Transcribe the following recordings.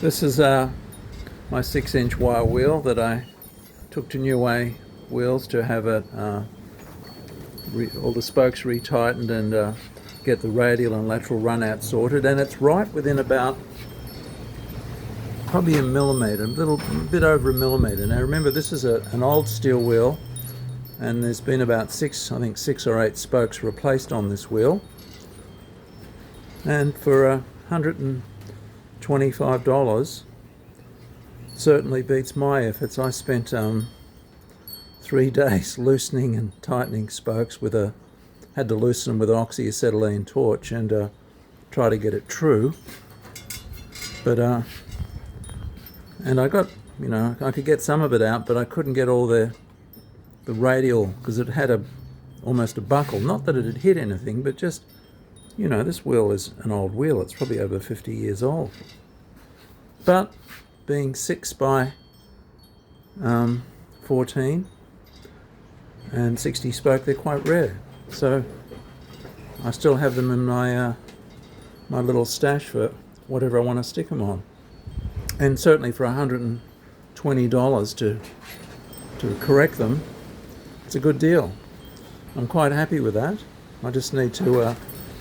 This is my 6-inch wire wheel that I took to Neway Wheels to have it all the spokes retightened and get the radial and lateral run out sorted, and it's right within about probably a millimetre, a bit over a millimetre. Now remember, this is an old steel wheel, and there's been about six or eight spokes replaced on this wheel, and for $125 certainly beats my efforts. I spent 3 days loosening and tightening spokes had to loosen them with an oxyacetylene torch and try to get it true. But and I got, I could get some of it out, but I couldn't get all the radial, because it had almost a buckle. Not that it had hit anything, but just, this wheel is an old wheel. It's probably over 50 years old. But being 6 by 14 and 60 spoke, they're quite rare. So I still have them in my my little stash for whatever I want to stick them on. And certainly for $120 to correct them, it's a good deal. I'm quite happy with that. I just need to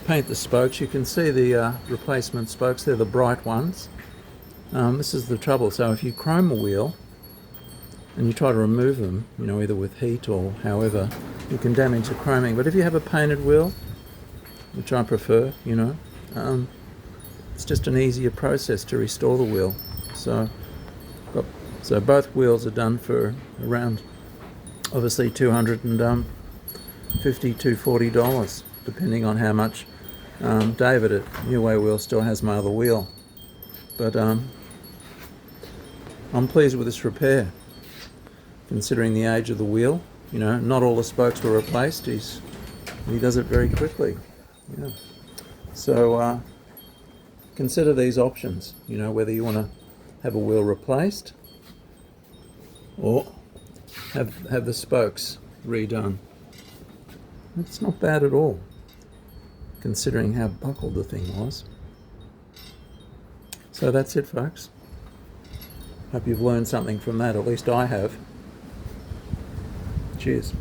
paint the spokes. You can see the replacement spokes. They're the bright ones. This is the trouble. So if you chrome a wheel and you try to remove them, either with heat or however, you can damage the chroming. But if you have a painted wheel, which I prefer, it's just an easier process to restore the wheel. So both wheels are done for around, obviously, $250 to $240, depending on how much David at Neway Wheels still has my other wheel. But I'm pleased with this repair, considering the age of the wheel. Not all the spokes were replaced. He does it very quickly. Yeah. So consider these options. Whether you want to have a wheel replaced or have the spokes redone. It's not bad at all, considering how buckled the thing was. So that's it, folks. Hope you've learned something from that. At least I have. Cheers.